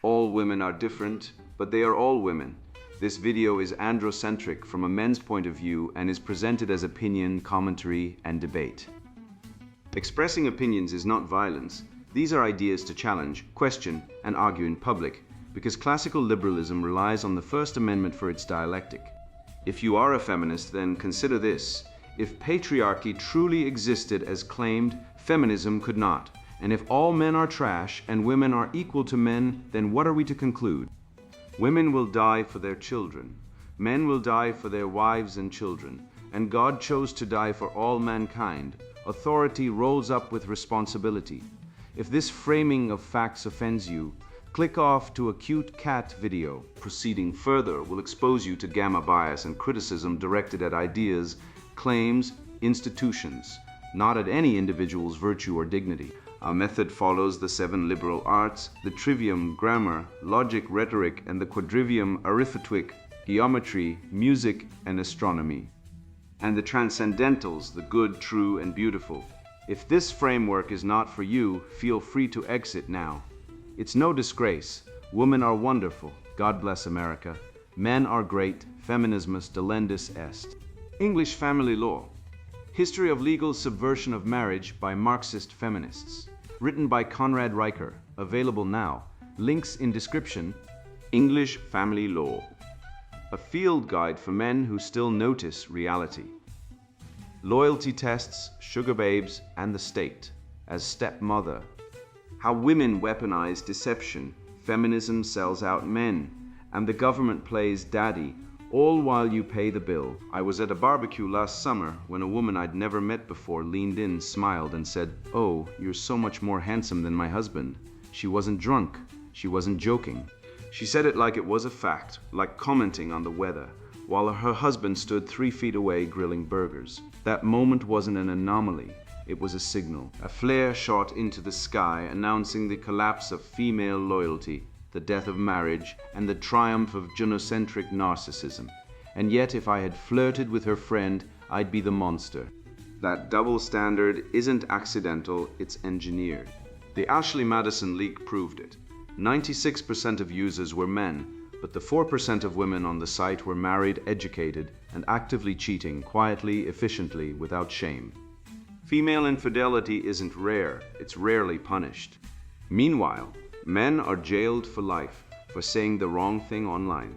All women are different, but they are all women. This video is androcentric from a men's point of view and is presented as opinion, commentary, and debate. Expressing opinions is not violence. These are ideas to challenge, question, and argue in public, because classical liberalism relies on the First Amendment for its dialectic. If you are a feminist, then consider this. If patriarchy truly existed as claimed, feminism could not. And if all men are trash and women are equal to men, then what are we to conclude? Women will die for their children. Men will die for their wives and children. And God chose to die for all mankind. Authority rolls up with responsibility. If this framing of facts offends you, click off to a cute cat video. Proceeding further will expose you to gamma bias and criticism directed at ideas, claims, institutions, not at any individual's virtue or dignity. Our method follows the 7 liberal arts, the trivium, grammar, logic, rhetoric, and the quadrivium, arithmetic, geometry, music, and astronomy. And the transcendentals, the good, true, and beautiful. If this framework is not for you, feel free to exit now. It's no disgrace. Women are wonderful. God bless America. Men are great. Feminismus delendus est. English family law. History of legal subversion of marriage by Marxist feminists. Written by Conrad Riker. Available now. Links in description. English family law. A field guide for men who still notice reality. Loyalty tests, sugar babes, and the state as stepmother. How women weaponize deception. Feminism sells out men, and the government plays daddy, all while you pay the bill. I was at a barbecue last summer when a woman I'd never met before leaned in, smiled, and said, "Oh, you're so much more handsome than my husband." She wasn't drunk. She wasn't joking. She said it like it was a fact, like commenting on the weather, while her husband stood 3 feet away grilling burgers. That moment wasn't an anomaly. It was a signal. A flare shot into the sky, announcing the collapse of female loyalty, the death of marriage, and the triumph of genocentric narcissism. And yet, if I had flirted with her friend, I'd be the monster. That double standard isn't accidental, it's engineered. The Ashley Madison leak proved it. 96% of users were men, but the 4% of women on the site were married, educated, and actively cheating quietly, efficiently, without shame. Female infidelity isn't rare, it's rarely punished. Meanwhile, men are jailed for life for saying the wrong thing online,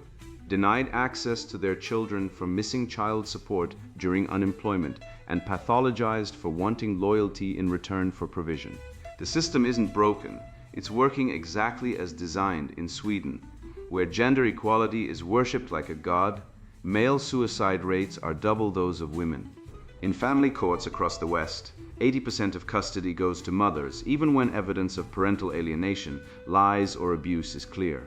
denied access to their children for missing child support during unemployment, and pathologized for wanting loyalty in return for provision. The system isn't broken, it's working exactly as designed in Sweden, where gender equality is worshipped like a god. Male suicide rates are double those of women. In family courts across the West, 80% of custody goes to mothers, even when evidence of parental alienation, lies, or abuse is clear.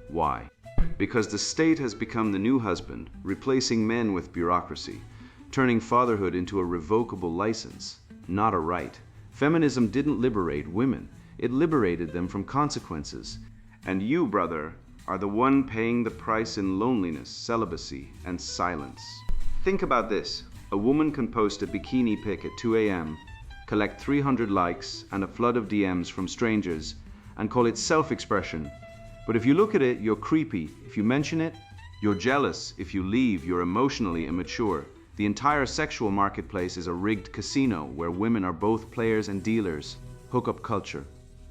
Why? Because the state has become the new husband, replacing men with bureaucracy, turning fatherhood into a revocable license, not a right. Feminism didn't liberate women, it liberated them from consequences. And you, brother, are the one paying the price in loneliness, celibacy, and silence. Think about this. A woman can post a bikini pic at 2 a.m., collect 300 likes and a flood of DMs from strangers, and call it self-expression. But if you look at it, you're creepy. If you mention it, you're jealous. If you leave, you're emotionally immature. The entire sexual marketplace is a rigged casino where women are both players and dealers. Hookup culture.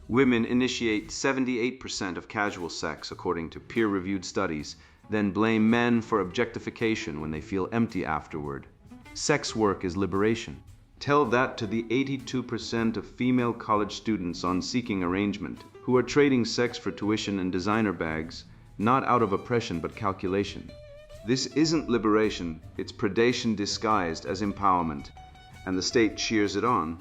Women initiate 78% of casual sex, according to peer-reviewed studies, then blame men for objectification when they feel empty afterward. Sex work is liberation. Tell that to the 82% of female college students on Seeking Arrangement, who are trading sex for tuition and designer bags, not out of oppression but calculation. This isn't liberation, it's predation disguised as empowerment, and the state cheers it on,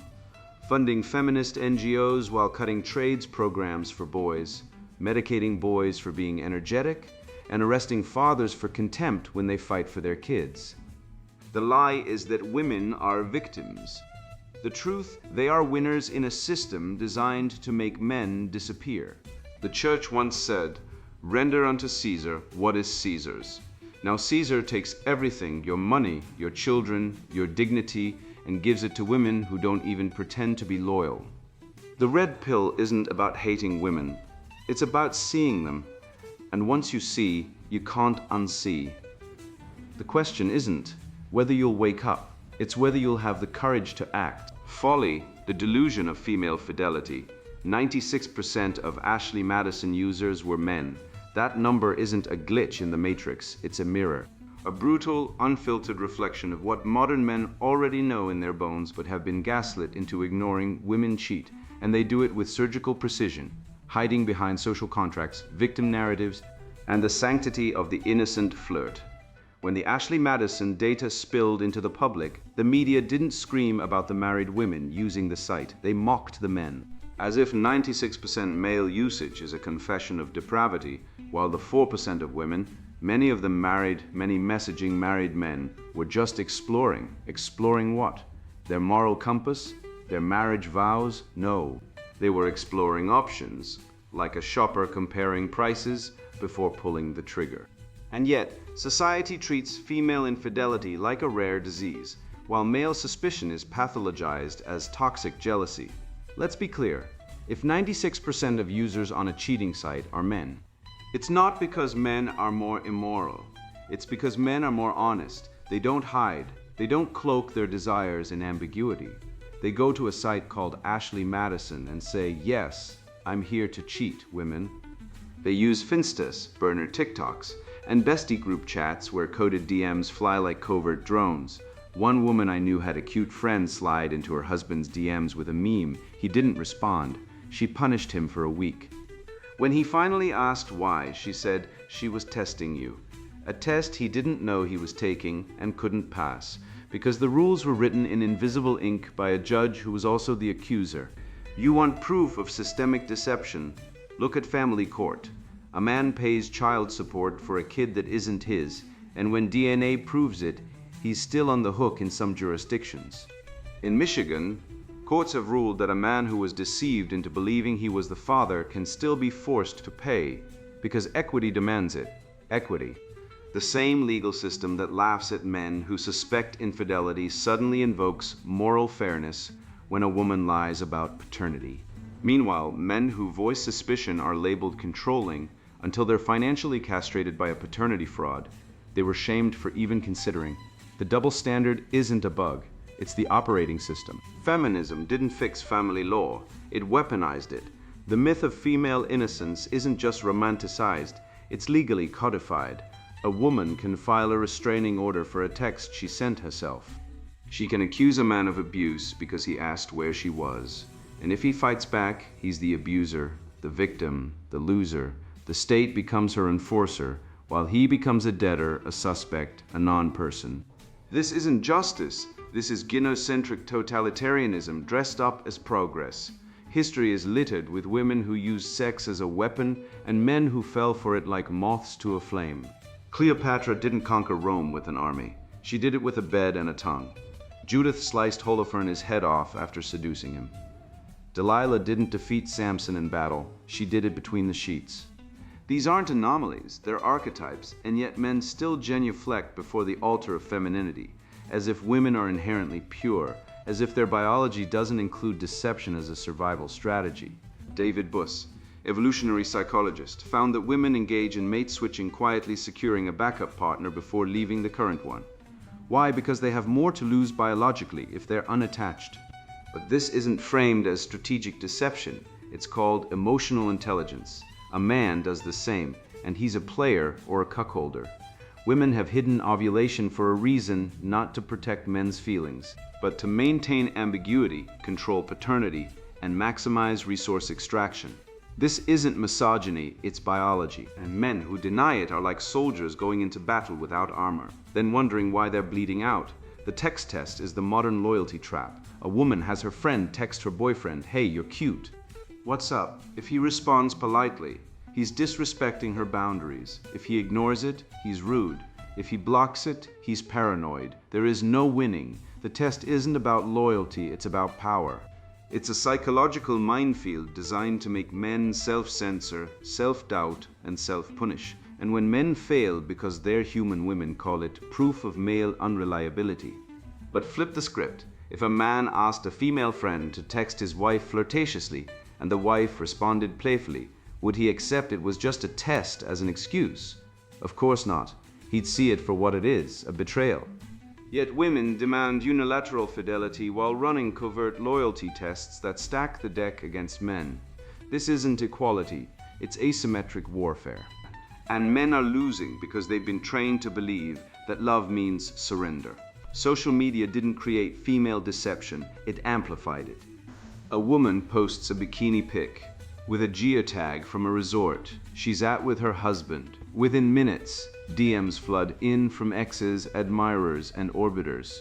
funding feminist NGOs while cutting trades programs for boys, medicating boys for being energetic, and arresting fathers for contempt when they fight for their kids. The lie is that women are victims. The truth, they are winners in a system designed to make men disappear. The church once said, "Render unto Caesar what is Caesar's." Now Caesar takes everything, your money, your children, your dignity, and gives it to women who don't even pretend to be loyal. The red pill isn't about hating women. It's about seeing them, and once you see, you can't unsee. The question isn't whether you'll wake up, it's whether you'll have the courage to act. Folly, the delusion of female fidelity. 96% of Ashley Madison users were men. That number isn't a glitch in the matrix, it's a mirror. A brutal, unfiltered reflection of what modern men already know in their bones but have been gaslit into ignoring. Women cheat, and they do it with surgical precision, hiding behind social contracts, victim narratives, and the sanctity of the innocent flirt. When the Ashley Madison data spilled into the public, the media didn't scream about the married women using the site, they mocked the men. As if 96% male usage is a confession of depravity, while the 4% of women, many of them married, many messaging married men, were just exploring. Exploring what? Their moral compass? Their marriage vows? No. They were exploring options, like a shopper comparing prices before pulling the trigger. And yet, society treats female infidelity like a rare disease, while male suspicion is pathologized as toxic jealousy. Let's be clear, if 96% of users on a cheating site are men, it's not because men are more immoral. It's because men are more honest. They don't hide. They don't cloak their desires in ambiguity. They go to a site called Ashley Madison and say, yes, I'm here to cheat, women. They use Finstas, burner TikToks, and bestie group chats where coded DMs fly like covert drones. One woman I knew had a cute friend slide into her husband's DMs with a meme. He didn't respond. She punished him for a week. When he finally asked why, she said she was testing you. A test he didn't know he was taking and couldn't pass, because the rules were written in invisible ink by a judge who was also the accuser. You want proof of systemic deception? Look at family court. A man pays child support for a kid that isn't his, and when DNA proves it, he's still on the hook in some jurisdictions. In Michigan, courts have ruled that a man who was deceived into believing he was the father can still be forced to pay, because equity demands it. Equity. The same legal system that laughs at men who suspect infidelity suddenly invokes moral fairness when a woman lies about paternity. Meanwhile, men who voice suspicion are labeled controlling until they're financially castrated by a paternity fraud. They were shamed for even considering. The double standard isn't a bug, it's the operating system. Feminism didn't fix family law, it weaponized it. The myth of female innocence isn't just romanticized, it's legally codified. A woman can file a restraining order for a text she sent herself. She can accuse a man of abuse because he asked where she was. And if he fights back, he's the abuser, the victim, the loser. The state becomes her enforcer, while he becomes a debtor, a suspect, a non-person. This isn't justice. This is gynocentric totalitarianism dressed up as progress. History is littered with women who used sex as a weapon and men who fell for it like moths to a flame. Cleopatra didn't conquer Rome with an army. She did it with a bed and a tongue. Judith sliced Holofernes' head off after seducing him. Delilah didn't defeat Samson in battle. She did it between the sheets. These aren't anomalies, they're archetypes, and yet men still genuflect before the altar of femininity, as if women are inherently pure, as if their biology doesn't include deception as a survival strategy. David Buss, evolutionary psychologist, found that women engage in mate switching, quietly securing a backup partner before leaving the current one. Why? Because they have more to lose biologically if they're unattached. But this isn't framed as strategic deception, it's called emotional intelligence. A man does the same, and he's a player or a cuckolder. Women have hidden ovulation for a reason, not to protect men's feelings, but to maintain ambiguity, control paternity, and maximize resource extraction. This isn't misogyny, it's biology, and men who deny it are like soldiers going into battle without armor, then wondering why they're bleeding out. The text test is the modern loyalty trap. A woman has her friend text her boyfriend, "Hey, you're cute." What's up? If he responds politely, he's disrespecting her boundaries. If he ignores it, he's rude. If he blocks it, he's paranoid. There is no winning. The test isn't about loyalty, it's about power. It's a psychological minefield designed to make men self-censor, self-doubt, and self-punish. And when men fail because they're human, women call it proof of male unreliability. But flip the script. If a man asked a female friend to text his wife flirtatiously, and the wife responded playfully, Would he accept it was just a test as an excuse? Of course not. He'd see it for what it is, a betrayal. Yet women demand unilateral fidelity while running covert loyalty tests that stack the deck against men. This isn't equality, it's asymmetric warfare. And men are losing because they've been trained to believe that love means surrender. Social media didn't create female deception, it amplified it. A woman posts a bikini pic with a geotag from a resort she's at with her husband. Within minutes, DMs flood in from exes, admirers, and orbiters.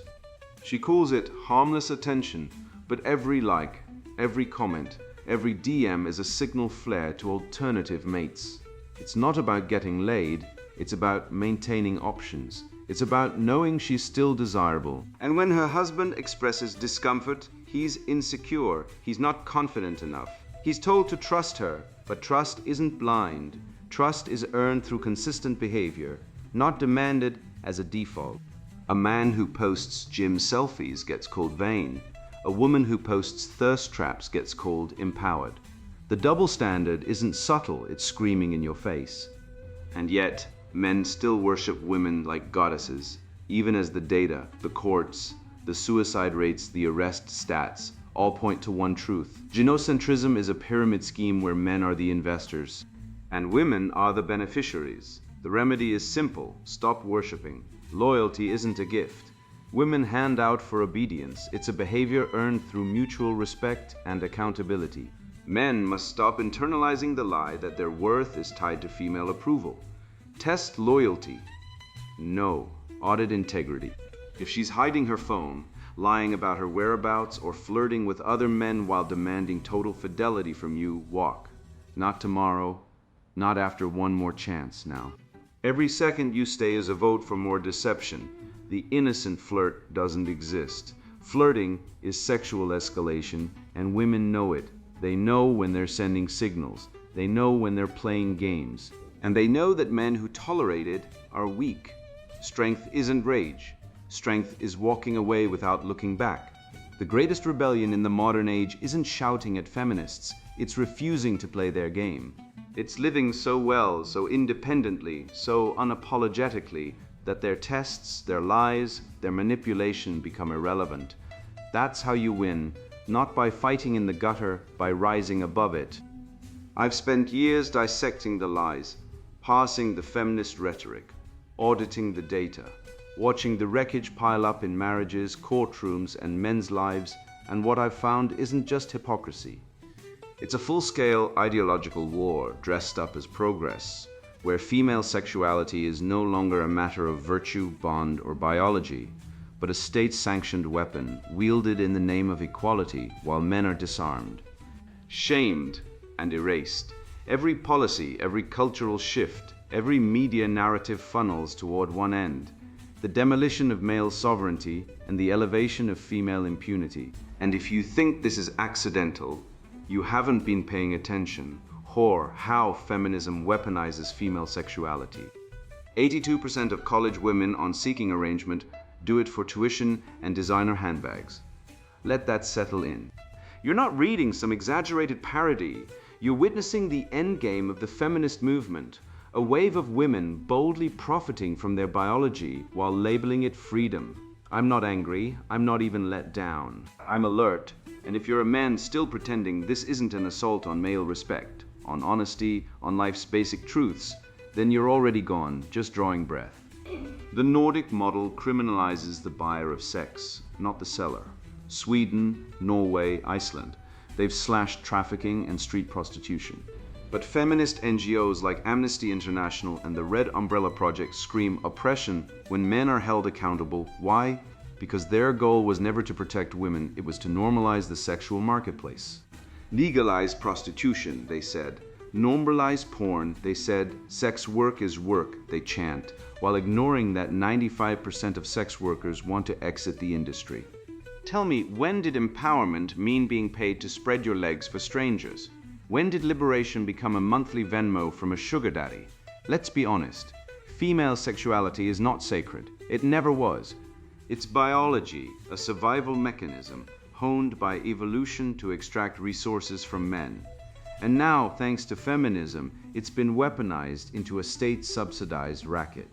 She calls it harmless attention, but every like, every comment, every DM is a signal flare to alternative mates. It's not about getting laid, it's about maintaining options. It's about knowing she's still desirable. And when her husband expresses discomfort, he's insecure, he's not confident enough. He's told to trust her, but trust isn't blind. Trust is earned through consistent behavior, not demanded as a default. A man who posts gym selfies gets called vain. A woman who posts thirst traps gets called empowered. The double standard isn't subtle, it's screaming in your face. And yet, men still worship women like goddesses, even as the data, the courts, the suicide rates, the arrest stats, all point to one truth. Genocentrism is a pyramid scheme where men are the investors, and women are the beneficiaries. The remedy is simple: stop worshiping. Loyalty isn't a gift. Women hand out for obedience. It's a behavior earned through mutual respect and accountability. Men must stop internalizing the lie that their worth is tied to female approval. Test loyalty. No. Audit integrity. If she's hiding her phone, lying about her whereabouts, or flirting with other men while demanding total fidelity from you, walk. Not tomorrow, not after one more chance now. Every second you stay is a vote for more deception. The innocent flirt doesn't exist. Flirting is sexual escalation, and women know it. They know when they're sending signals. They know when they're playing games. And they know that men who tolerate it are weak. Strength isn't rage. Strength is walking away without looking back. The greatest rebellion in the modern age isn't shouting at feminists. It's refusing to play their game. It's living so well, so independently, so unapologetically, that their tests, their lies, their manipulation become irrelevant. That's how you win, not by fighting in the gutter, by rising above it. I've spent years dissecting the lies, parsing the feminist rhetoric, auditing the data, watching the wreckage pile up in marriages, courtrooms, and men's lives, and what I've found isn't just hypocrisy. It's a full-scale ideological war dressed up as progress, where female sexuality is no longer a matter of virtue, bond, or biology, but a state-sanctioned weapon wielded in the name of equality while men are disarmed, shamed, and erased. Every policy, every cultural shift, every media narrative funnels toward one end: the demolition of male sovereignty and the elevation of female impunity. And if you think this is accidental, you haven't been paying attention, or how feminism weaponizes female sexuality. 82% of college women on seeking arrangement do it for tuition and designer handbags. Let that settle in. You're not reading some exaggerated parody. You're witnessing the endgame of the feminist movement, a wave of women boldly profiting from their biology while labeling it freedom. I'm not angry. I'm not even let down. I'm alert. And if you're a man still pretending this isn't an assault on male respect, on honesty, on life's basic truths, then you're already gone, just drawing breath. The Nordic model criminalizes the buyer of sex, not the seller. Sweden, Norway, Iceland, they've slashed trafficking and street prostitution. But feminist NGOs like Amnesty International and the Red Umbrella Project scream oppression when men are held accountable. Why? Because their goal was never to protect women, it was to normalize the sexual marketplace. Legalize prostitution, they said. Normalize porn, they said. Sex work is work, they chant, while ignoring that 95% of sex workers want to exit the industry. Tell me, when did empowerment mean being paid to spread your legs for strangers? When did liberation become a monthly Venmo from a sugar daddy? Let's be honest. Female sexuality is not sacred. It never was. It's biology, a survival mechanism honed by evolution to extract resources from men. And now, thanks to feminism, it's been weaponized into a state-subsidized racket.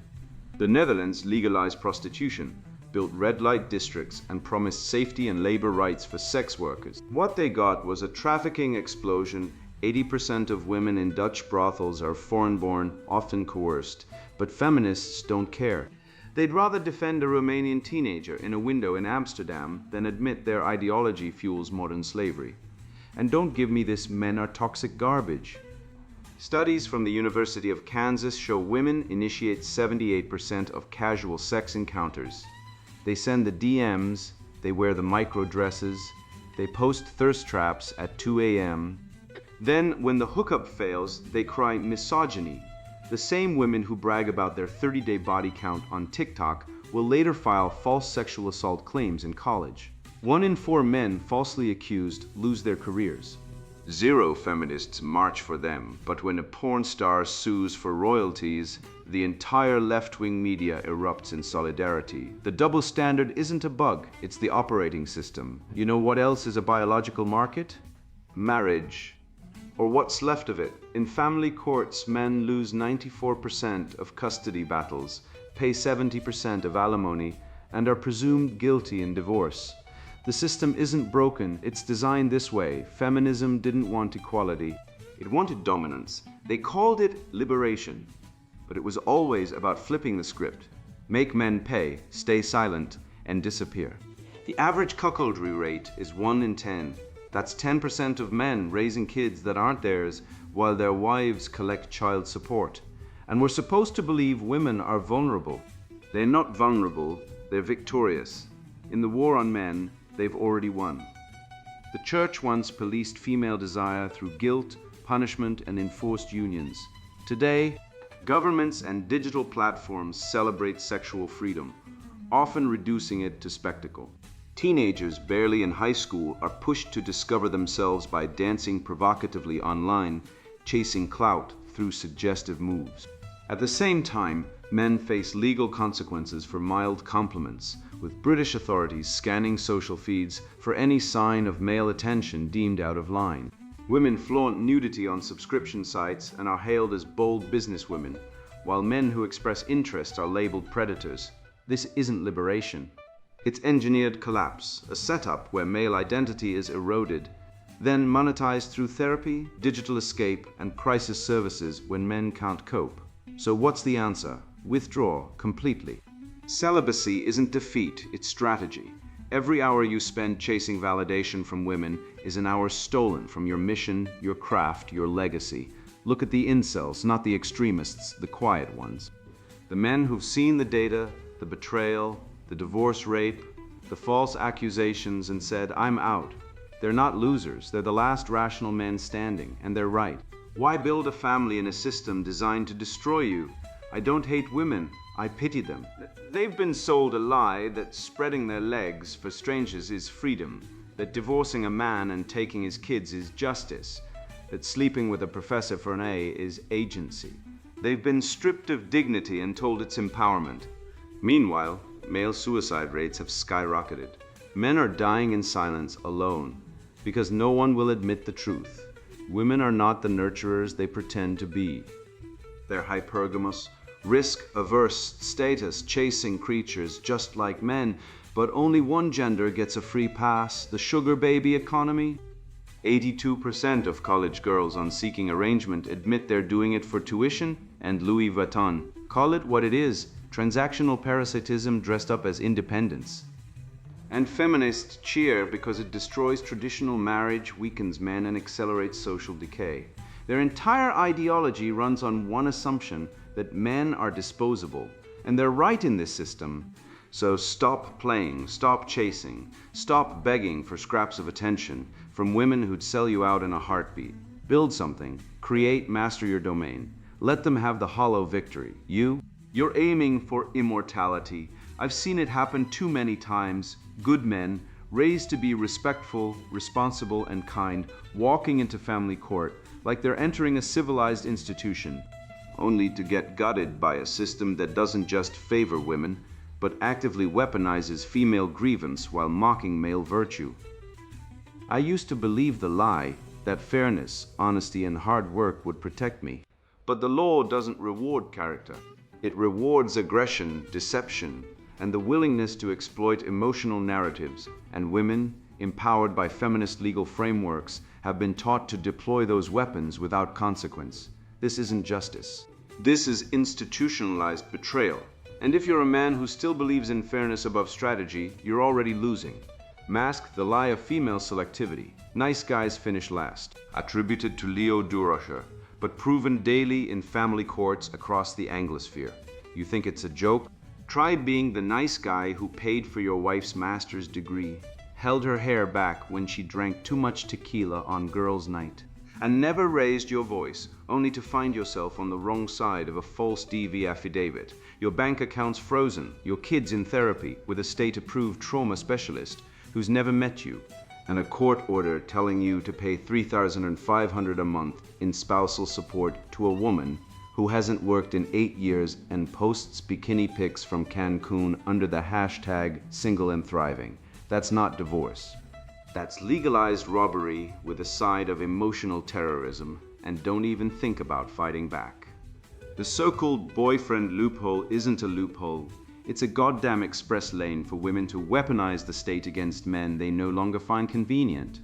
The Netherlands legalized prostitution, built red light districts, and promised safety and labor rights for sex workers. What they got was a trafficking explosion. 80% of women in Dutch brothels are foreign-born, often coerced, but feminists don't care. They'd rather defend a Romanian teenager in a window in Amsterdam than admit their ideology fuels modern slavery. And don't give me this "men are toxic" garbage. Studies from the University of Kansas show women initiate 78% of casual sex encounters. They send the DMs, they wear the micro dresses, they post thirst traps at 2 a.m. Then, when the hookup fails, they cry misogyny. The same women who brag about their 30-day body count on TikTok will later file false sexual assault claims in college. 1 in 4 men falsely accused lose their careers. 0 feminists march for them, but when a porn star sues for royalties, the entire left-wing media erupts in solidarity. The double standard isn't a bug, it's the operating system. You know what else is a biological market? Marriage. Or what's left of it. In family courts, men lose 94% of custody battles, pay 70% of alimony, and are presumed guilty in divorce. The system isn't broken, it's designed this way. Feminism didn't want equality. It wanted dominance. They called it liberation. But it was always about flipping the script. Make men pay, stay silent, and disappear. The average cuckoldry rate is 1 in 10. That's 10% of men raising kids that aren't theirs while their wives collect child support. And we're supposed to believe women are vulnerable. They're not vulnerable, they're victorious. In the war on men, they've already won. The church once policed female desire through guilt, punishment, and enforced unions. Today, governments and digital platforms celebrate sexual freedom, often reducing it to spectacle. Teenagers barely in high school are pushed to discover themselves by dancing provocatively online, chasing clout through suggestive moves. At the same time, men face legal consequences for mild compliments, with British authorities scanning social feeds for any sign of male attention deemed out of line. Women flaunt nudity on subscription sites and are hailed as bold businesswomen, while men who express interest are labeled predators. This isn't liberation. It's engineered collapse, a setup where male identity is eroded, then monetized through therapy, digital escape, and crisis services when men can't cope. So what's the answer? Withdraw completely. Celibacy isn't defeat, it's strategy. Every hour you spend chasing validation from women is an hour stolen from your mission, your craft, your legacy. Look at the incels, not the extremists, the quiet ones. The men who've seen the data, the betrayal, the divorce rape, the false accusations, and said, "I'm out." They're not losers, they're the last rational men standing, and they're right. Why build a family in a system designed to destroy you? I don't hate women, I pity them. They've been sold a lie that spreading their legs for strangers is freedom, that divorcing a man and taking his kids is justice, that sleeping with a professor for an A is agency. They've been stripped of dignity and told it's empowerment. Meanwhile, male suicide rates have skyrocketed. Men are dying in silence alone because no one will admit the truth. Women are not the nurturers they pretend to be. They're hypergamous, risk-averse, status-chasing creatures just like men, but only one gender gets a free pass, the sugar baby economy. 82% of college girls on Seeking Arrangement admit they're doing it for tuition and Louis Vuitton. Call it what it is. Transactional parasitism dressed up as independence. And feminists cheer because it destroys traditional marriage, weakens men, and accelerates social decay. Their entire ideology runs on one assumption, that men are disposable. And they're right in this system. So stop playing, stop chasing, stop begging for scraps of attention from women who'd sell you out in a heartbeat. Build something, create, master your domain. Let them have the hollow victory. You're aiming for immortality. I've seen it happen too many times. Good men, raised to be respectful, responsible, and kind, walking into family court like they're entering a civilized institution, only to get gutted by a system that doesn't just favor women, but actively weaponizes female grievance while mocking male virtue. I used to believe the lie, that fairness, honesty, and hard work would protect me. But the law doesn't reward character. It rewards aggression, deception, and the willingness to exploit emotional narratives, and women, empowered by feminist legal frameworks, have been taught to deploy those weapons without consequence. This isn't justice. This is institutionalized betrayal. And if you're a man who still believes in fairness above strategy, you're already losing. Mask the lie of female selectivity. Nice guys finish last. Attributed to Leo Durocher, but proven daily in family courts across the Anglosphere. You think it's a joke? Try being the nice guy who paid for your wife's master's degree, held her hair back when she drank too much tequila on girls' night, and never raised your voice, only to find yourself on the wrong side of a false DV affidavit, your bank accounts frozen, your kids in therapy with a state-approved trauma specialist who's never met you, and a court order telling you to pay $3,500 a month in spousal support to a woman who hasn't worked in 8 years and posts bikini pics from Cancun under the hashtag single and thriving. That's not divorce. That's legalized robbery with a side of emotional terrorism, and don't even think about fighting back. The so-called boyfriend loophole isn't a loophole. It's a goddamn express lane for women to weaponize the state against men they no longer find convenient.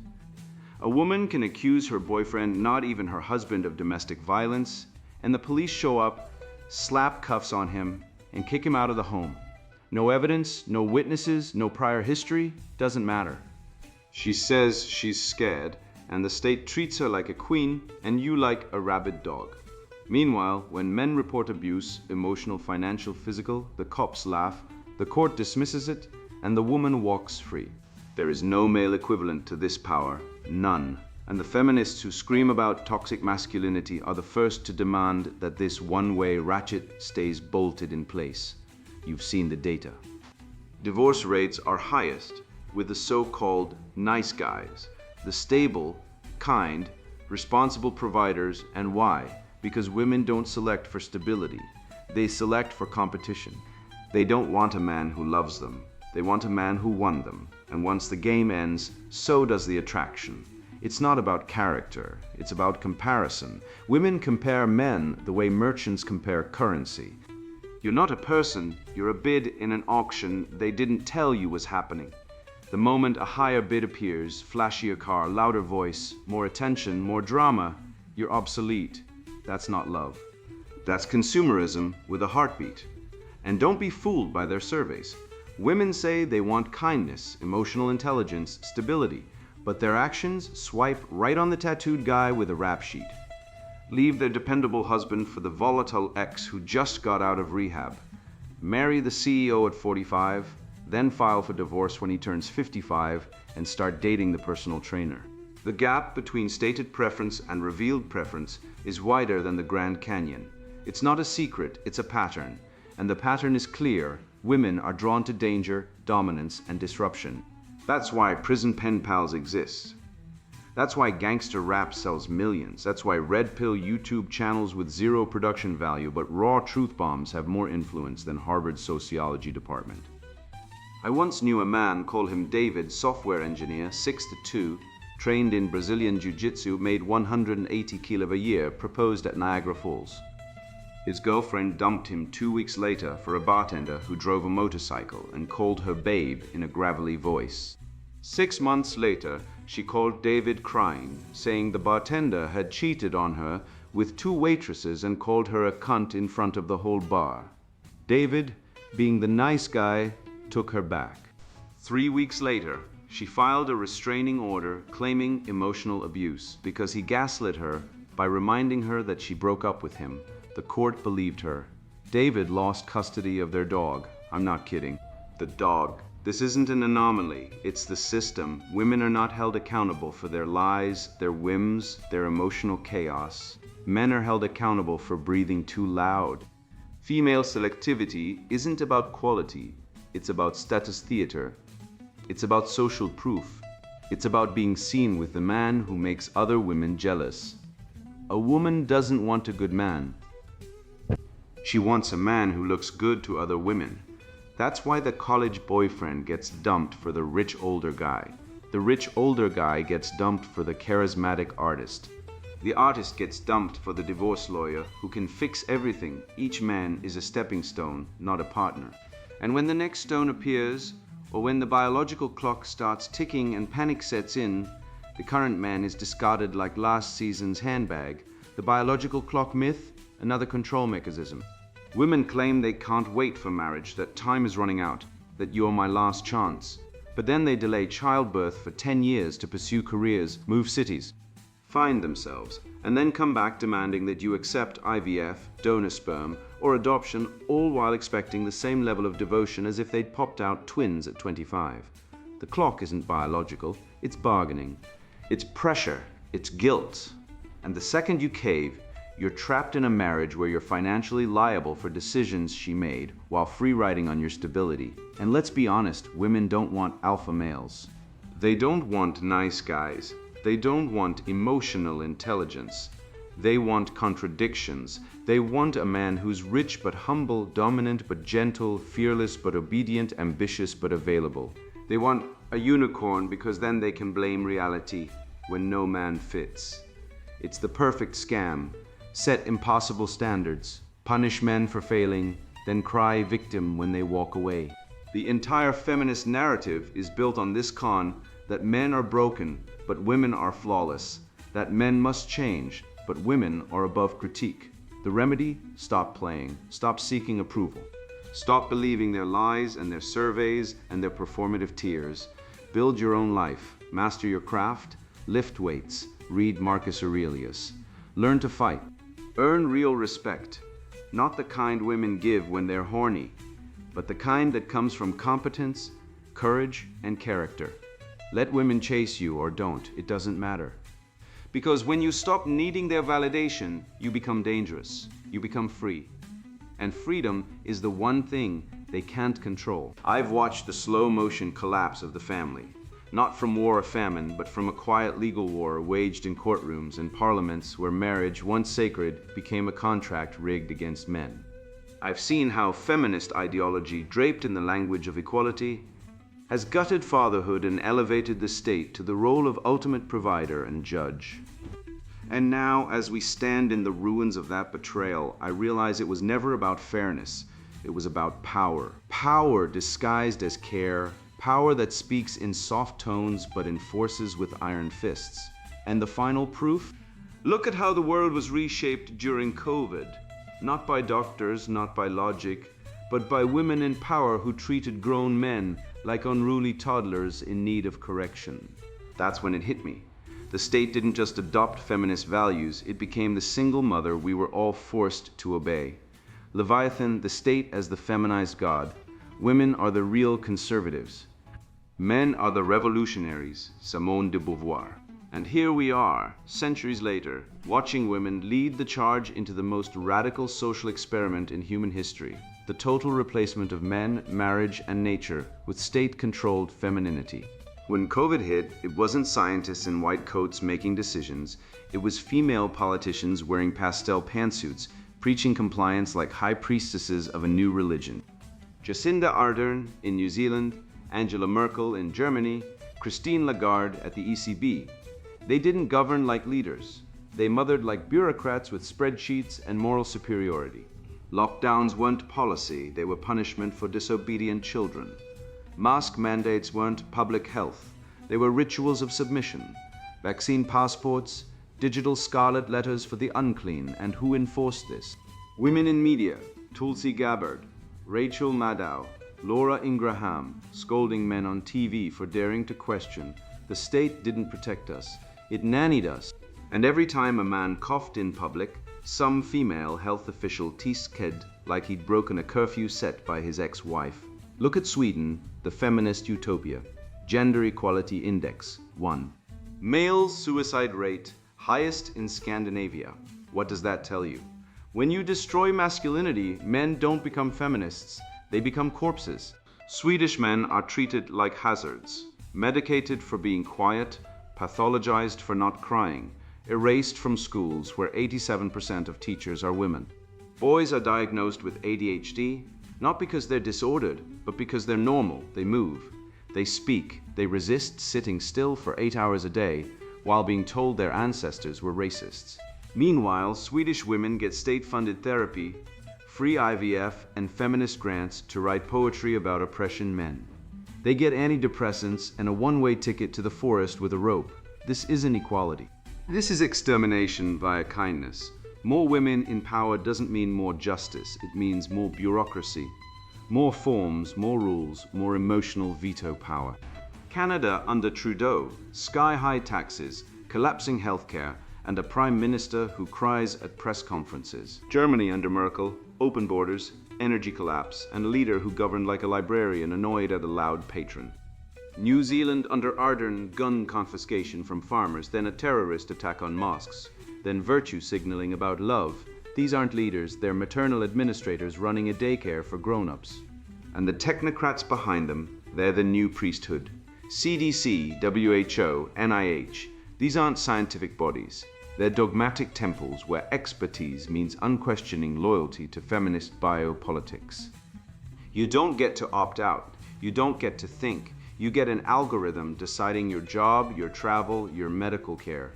A woman can accuse her boyfriend, not even her husband, of domestic violence, and the police show up, slap cuffs on him, and kick him out of the home. No evidence, no witnesses, no prior history, doesn't matter. She says she's scared, and the state treats her like a queen and you like a rabid dog. Meanwhile, when men report abuse, emotional, financial, physical, the cops laugh, the court dismisses it, and the woman walks free. There is no male equivalent to this power, none. And the feminists who scream about toxic masculinity are the first to demand that this one-way ratchet stays bolted in place. You've seen the data. Divorce rates are highest with the so-called nice guys, the stable, kind, responsible providers. And why? Because women don't select for stability. They select for competition. They don't want a man who loves them. They want a man who won them. And once the game ends, so does the attraction. It's not about character, it's about comparison. Women compare men the way merchants compare currency. You're not a person, you're a bid in an auction they didn't tell you was happening. The moment a higher bid appears, flashier car, louder voice, more attention, more drama, you're obsolete. That's not love. That's consumerism with a heartbeat. And don't be fooled by their surveys. Women say they want kindness, emotional intelligence, stability, but their actions swipe right on the tattooed guy with a rap sheet. Leave their dependable husband for the volatile ex who just got out of rehab. Marry the CEO at 45, then file for divorce when he turns 55, and start dating the personal trainer. The gap between stated preference and revealed preference is wider than the Grand Canyon. It's not a secret, it's a pattern. And the pattern is clear. Women are drawn to danger, dominance, and disruption. That's why prison pen pals exist. That's why gangster rap sells millions. That's why red pill YouTube channels with zero production value but raw truth bombs have more influence than Harvard's sociology department. I once knew a man, call him David, software engineer, 6'2", trained in Brazilian jiu-jitsu, made 180 kilo a year, proposed at Niagara Falls. His girlfriend dumped him 2 weeks later for a bartender who drove a motorcycle and called her babe in a gravelly voice. 6 months later, she called David crying, saying the bartender had cheated on her with 2 waitresses and called her a cunt in front of the whole bar. David, being the nice guy, took her back. 3 weeks later, she filed a restraining order claiming emotional abuse because he gaslit her by reminding her that she broke up with him. The court believed her. David lost custody of their dog. I'm not kidding. The dog. This isn't an anomaly. It's the system. Women are not held accountable for their lies, their whims, their emotional chaos. Men are held accountable for breathing too loud. Female selectivity isn't about quality. It's about status theater. It's about social proof. It's about being seen with the man who makes other women jealous. A woman doesn't want a good man. She wants a man who looks good to other women. That's why the college boyfriend gets dumped for the rich older guy. The rich older guy gets dumped for the charismatic artist. The artist gets dumped for the divorce lawyer who can fix everything. Each man is a stepping stone, not a partner. And when the next stone appears, or when the biological clock starts ticking and panic sets in, the current man is discarded like last season's handbag. The biological clock myth, another control mechanism. Women claim they can't wait for marriage, that time is running out, that you're my last chance. But then they delay childbirth for 10 years to pursue careers, move cities, find themselves, and then come back demanding that you accept IVF, donor sperm, or adoption, all while expecting the same level of devotion as if they'd popped out twins at 25. The clock isn't biological, it's bargaining. It's pressure, it's guilt. And the second you cave, you're trapped in a marriage where you're financially liable for decisions she made while free riding on your stability. And let's be honest, women don't want alpha males. They don't want nice guys. They don't want emotional intelligence. They want contradictions. They want a man who's rich but humble, dominant but gentle, fearless but obedient, ambitious but available. They want a unicorn because then they can blame reality when no man fits. It's the perfect scam. Set impossible standards, punish men for failing, then cry victim when they walk away. The entire feminist narrative is built on this con that men are broken, but women are flawless, that men must change, but women are above critique. The remedy? Stop playing, stop seeking approval. Stop believing their lies and their surveys and their performative tears. Build your own life, master your craft, lift weights, read Marcus Aurelius. Learn to fight. Earn real respect, not the kind women give when they're horny, but the kind that comes from competence, courage, and character. Let women chase you or don't, it doesn't matter. Because when you stop needing their validation, you become dangerous, you become free. And freedom is the one thing they can't control. I've watched the slow motion collapse of the family. Not from war or famine, but from a quiet legal war waged in courtrooms and parliaments where marriage, once sacred, became a contract rigged against men. I've seen how feminist ideology, draped in the language of equality, has gutted fatherhood and elevated the state to the role of ultimate provider and judge. And now, as we stand in the ruins of that betrayal, I realize it was never about fairness. It was about power. Power disguised as care. Power that speaks in soft tones but enforces with iron fists. And the final proof? Look at how the world was reshaped during COVID. Not by doctors, not by logic, but by women in power who treated grown men like unruly toddlers in need of correction. That's when it hit me. The state didn't just adopt feminist values, it became the single mother we were all forced to obey. Leviathan, the state as the feminized god. Women are the real conservatives. Men are the revolutionaries, Simone de Beauvoir. And here we are, centuries later, watching women lead the charge into the most radical social experiment in human history, the total replacement of men, marriage, and nature with state-controlled femininity. When COVID hit, it wasn't scientists in white coats making decisions, it was female politicians wearing pastel pantsuits, preaching compliance like high priestesses of a new religion. Jacinda Ardern in New Zealand, Angela Merkel in Germany, Christine Lagarde at the ECB. They didn't govern like leaders. They mothered like bureaucrats with spreadsheets and moral superiority. Lockdowns weren't policy, they were punishment for disobedient children. Mask mandates weren't public health, they were rituals of submission. Vaccine passports, digital scarlet letters for the unclean, and who enforced this? Women in media, Tulsi Gabbard, Rachel Maddow, Laura Ingraham, scolding men on TV for daring to question. The state didn't protect us, it nannied us. And every time a man coughed in public, some female health official tisked like he'd broken a curfew set by his ex-wife. Look at Sweden, the feminist utopia. Gender Equality Index, 1. Male suicide rate, highest in Scandinavia. What does that tell you? When you destroy masculinity, men don't become feminists, they become corpses. Swedish men are treated like hazards, medicated for being quiet, pathologized for not crying, erased from schools where 87% of teachers are women. Boys are diagnosed with ADHD, not because they're disordered, but because they're normal, they move. They speak, they resist sitting still for 8 hours a day while being told their ancestors were racists. Meanwhile, Swedish women get state-funded therapy, free IVF, and feminist grants to write poetry about oppression men. They get antidepressants and a one-way ticket to the forest with a rope. This isn't equality. This is extermination via kindness. More women in power doesn't mean more justice. It means more bureaucracy, more forms, more rules, more emotional veto power. Canada under Trudeau, sky-high taxes, collapsing healthcare, and a prime minister who cries at press conferences. Germany under Merkel, open borders, energy collapse, and a leader who governed like a librarian annoyed at a loud patron. New Zealand under Ardern, gun confiscation from farmers, then a terrorist attack on mosques, then virtue signaling about love. These aren't leaders, they're maternal administrators running a daycare for grown-ups. And the technocrats behind them, they're the new priesthood. CDC, WHO, NIH, these aren't scientific bodies. They're dogmatic temples where expertise means unquestioning loyalty to feminist biopolitics. You don't get to opt out. You don't get to think. You get an algorithm deciding your job, your travel, your medical care.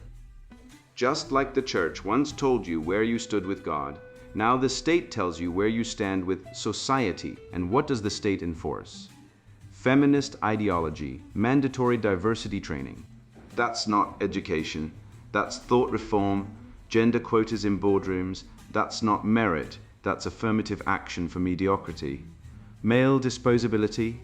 Just like the church once told you where you stood with God, now the state tells you where you stand with society. And what does the state enforce? Feminist ideology, mandatory diversity training. That's not education. That's thought reform, gender quotas in boardrooms. That's not merit. That's affirmative action for mediocrity. Male disposability.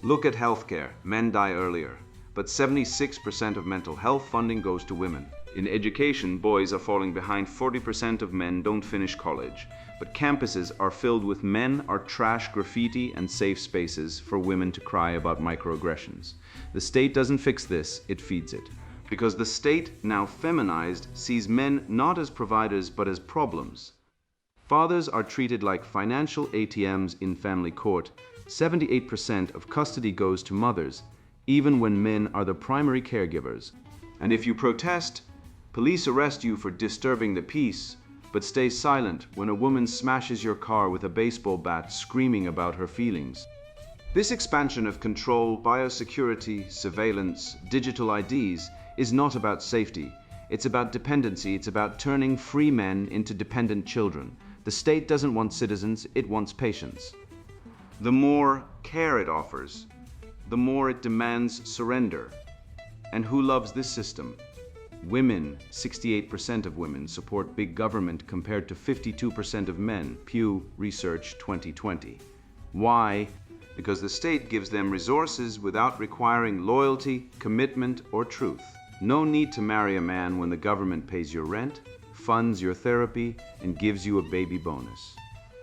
Look at healthcare. Men die earlier, but 76% of mental health funding goes to women. In education, boys are falling behind. 40% of men don't finish college, but campuses are filled with men are trash graffiti and safe spaces for women to cry about microaggressions. The state doesn't fix this, it feeds it. Because the state, now feminized, sees men not as providers but as problems. Fathers are treated like financial ATMs in family court. 78% of custody goes to mothers, even when men are the primary caregivers. And if you protest, police arrest you for disturbing the peace, but stay silent when a woman smashes your car with a baseball bat screaming about her feelings. This expansion of control, biosecurity, surveillance, digital IDs is not about safety. It's about dependency. It's about turning free men into dependent children. The state doesn't want citizens, it wants patients. The more care it offers, the more it demands surrender. And who loves this system? Women. 68% of women support big government compared to 52% of men. Pew Research 2020. Why? Because the state gives them resources without requiring loyalty, commitment, or truth. No need to marry a man when the government pays your rent, funds your therapy, and gives you a baby bonus.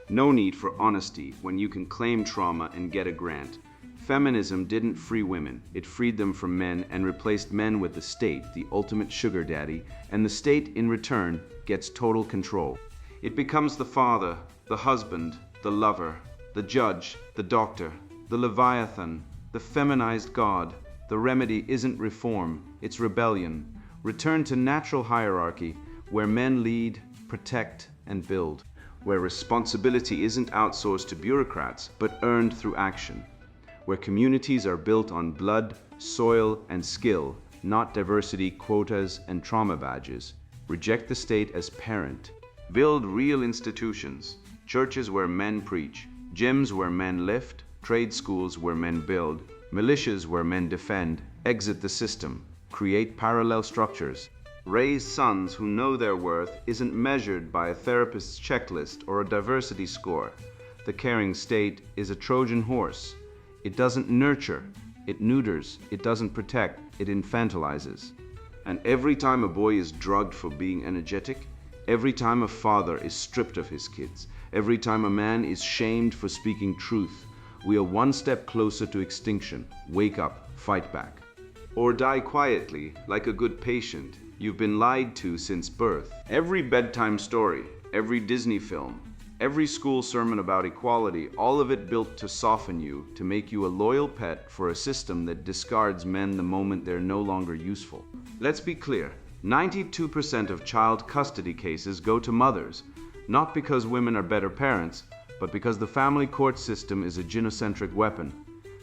No need for honesty when you can claim trauma and get a grant. Feminism didn't free women, it freed them from men and replaced men with the state, the ultimate sugar daddy, and the state in return gets total control. It becomes the father, the husband, the lover, the judge, the doctor, the leviathan, the feminized god. The remedy isn't reform, it's rebellion. Return to natural hierarchy where men lead, protect, and build. Where responsibility isn't outsourced to bureaucrats, but earned through action. Where communities are built on blood, soil, and skill, not diversity, quotas, and trauma badges. Reject the state as parent. Build real institutions. Churches where men preach, gyms where men lift, trade schools where men build, militias where men defend. Exit the system. Create parallel structures. Raise sons who know their worth isn't measured by a therapist's checklist or a diversity score. The caring state is a Trojan horse. It doesn't nurture, it neuters, it doesn't protect, it infantilizes. And every time a boy is drugged for being energetic, every time a father is stripped of his kids, every time a man is shamed for speaking truth, we are one step closer to extinction. Wake up, fight back. Or die quietly, like a good patient. You've been lied to since birth. Every bedtime story, every Disney film, every school sermon about equality, all of it built to soften you, to make you a loyal pet for a system that discards men the moment they're no longer useful. Let's be clear, 92% of child custody cases go to mothers, not because women are better parents, but because the family court system is a genocentric weapon.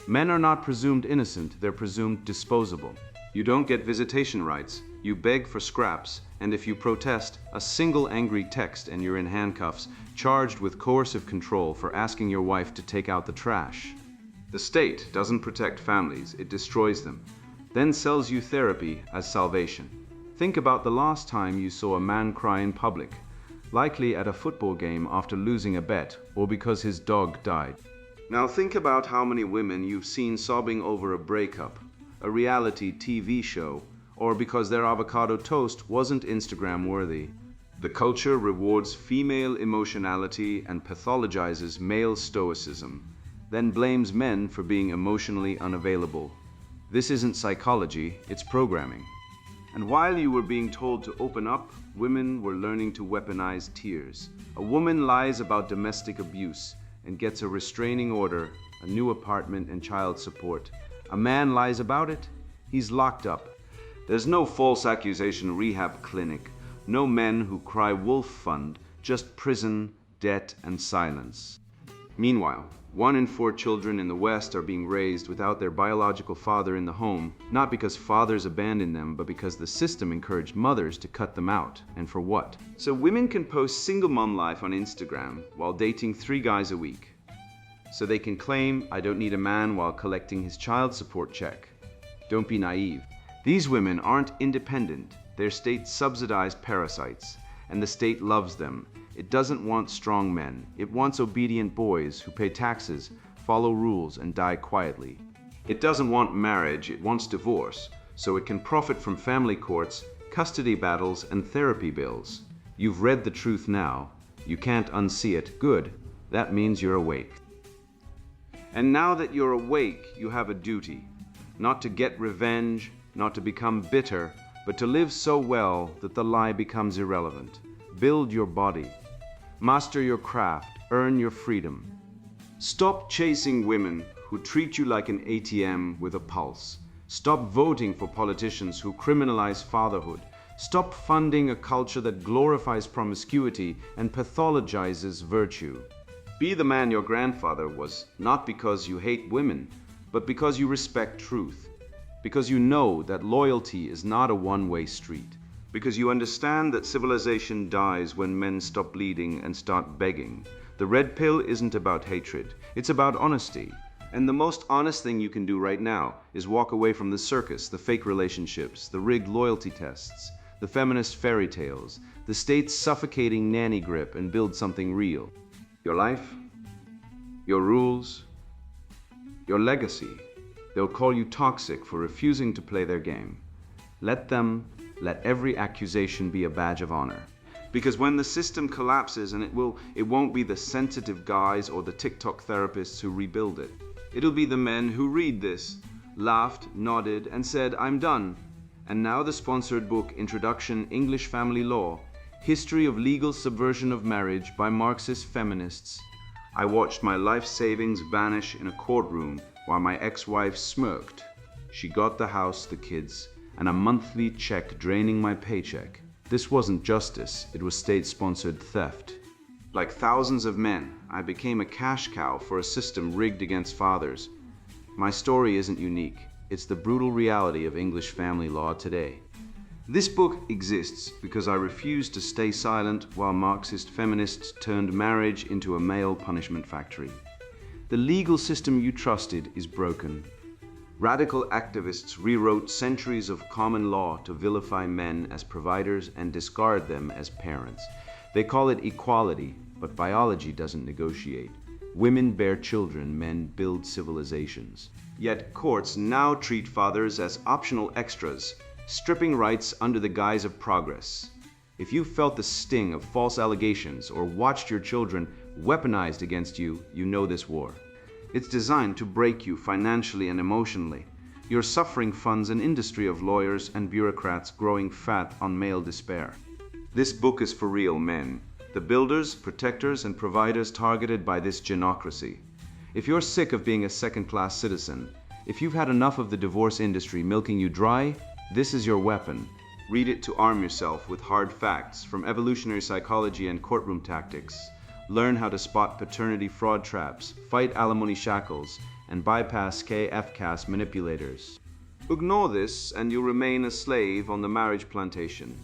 Men are not presumed innocent, they're presumed disposable. You don't get visitation rights, you beg for scraps, and if you protest, a single angry text and you're in handcuffs, charged with coercive control for asking your wife to take out the trash. The state doesn't protect families, it destroys them, then sells you therapy as salvation. Think about the last time you saw a man cry in public, likely at a football game after losing a bet or because his dog died. Now think about how many women you've seen sobbing over a breakup, a reality TV show, or because their avocado toast wasn't Instagram worthy. The culture rewards female emotionality and pathologizes male stoicism, then blames men for being emotionally unavailable. This isn't psychology, it's programming. And while you were being told to open up, women were learning to weaponize tears. A woman lies about domestic abuse and gets a restraining order, a new apartment, and child support. A man lies about it, he's locked up. There's no false accusation rehab clinic, no men who cry wolf fund, just prison, debt, and silence. Meanwhile, 1 in 4 children in the West are being raised without their biological father in the home, not because fathers abandoned them, but because the system encouraged mothers to cut them out. And for what? So women can post single mom life on Instagram while dating 3 guys a week. So they can claim, I don't need a man, while collecting his child support check. Don't be naive. These women aren't independent, they're state-subsidized parasites, and the state loves them. It doesn't want strong men. It wants obedient boys who pay taxes, follow rules, and die quietly. It doesn't want marriage, it wants divorce, so it can profit from family courts, custody battles, and therapy bills. You've read the truth now. You can't unsee it. Good. That means you're awake. And now that you're awake, you have a duty. Not to get revenge, not to become bitter, but to live so well that the lie becomes irrelevant. Build your body. Master your craft, earn your freedom. Stop chasing women who treat you like an ATM with a pulse. Stop voting for politicians who criminalize fatherhood. Stop funding a culture that glorifies promiscuity and pathologizes virtue. Be the man your grandfather was, not because you hate women, but because you respect truth. Because you know that loyalty is not a one-way street. Because you understand that civilization dies when men stop bleeding and start begging. The red pill isn't about hatred, it's about honesty. And the most honest thing you can do right now is walk away from the circus, the fake relationships, the rigged loyalty tests, the feminist fairy tales, the state's suffocating nanny grip, and build something real. Your life, your rules, your legacy. They'll call you toxic for refusing to play their game. Let them. Let every accusation be a badge of honor. Because when the system collapses, and it won't be the sensitive guys or the TikTok therapists who rebuild it. It'll be the men who read this, laughed, nodded, and said, I'm done. And now the sponsored book, Introduction English Family Law, History of Legal Subversion of Marriage by Marxist Feminists. I watched my life savings vanish in a courtroom while my ex-wife smirked. She got the house, the kids, and a monthly check draining my paycheck. This wasn't justice, it was state-sponsored theft. Like thousands of men, I became a cash cow for a system rigged against fathers. My story isn't unique, it's the brutal reality of English family law today. This book exists because I refused to stay silent while Marxist feminists turned marriage into a male punishment factory. The legal system you trusted is broken. Radical activists rewrote centuries of common law to vilify men as providers and discard them as parents. They call it equality, but biology doesn't negotiate. Women bear children, men build civilizations. Yet courts now treat fathers as optional extras, stripping rights under the guise of progress. If you felt the sting of false allegations or watched your children weaponized against you, you know this war. It's designed to break you financially and emotionally. Your suffering funds an industry of lawyers and bureaucrats growing fat on male despair. This book is for real men, the builders, protectors, and providers targeted by this genocracy. If you're sick of being a second-class citizen, if you've had enough of the divorce industry milking you dry, this is your weapon. Read it to arm yourself with hard facts from evolutionary psychology and courtroom tactics. learn how to spot paternity fraud traps, fight alimony shackles, and bypass KFCAS manipulators. Ignore this and you'll remain a slave on the marriage plantation.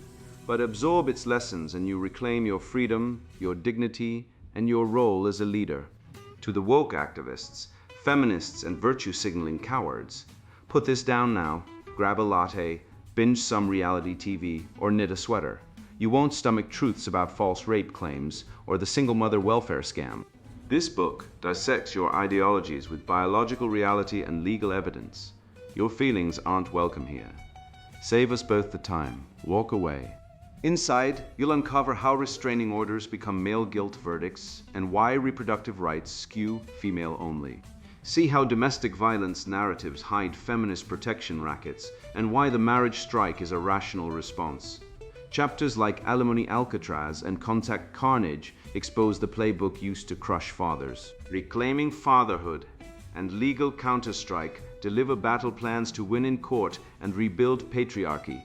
But absorb its lessons and you reclaim your freedom, your dignity, and your role as a leader. To the woke activists, feminists, and virtue-signaling cowards, put this down now, grab a latte, binge some reality TV, or knit a sweater. You won't stomach truths about false rape claims or the single mother welfare scam. This book dissects your ideologies with biological reality and legal evidence. Your feelings aren't welcome here. Save us both the time. Walk away. Inside, you'll uncover how restraining orders become male guilt verdicts and why reproductive rights skew female only. See how domestic violence narratives hide feminist protection rackets and why the marriage strike is a rational response. Chapters like Alimony Alcatraz and Contact Carnage expose the playbook used to crush fathers. Reclaiming Fatherhood and Legal Counterstrike deliver battle plans to win in court and rebuild patriarchy.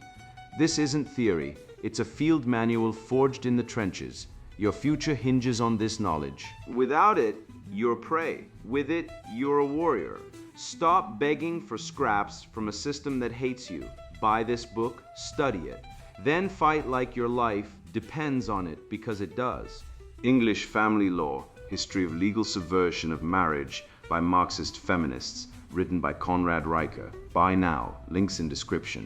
This isn't theory, it's a field manual forged in the trenches. Your future hinges on this knowledge. Without it, you're prey. With it, you're a warrior. Stop begging for scraps from a system that hates you. Buy this book, study it. Then fight like your life depends on it, because it does. English Family Law, History of Legal Subversion of Marriage by Marxist Feminists, written by Conrad Riker. Buy now, links in description.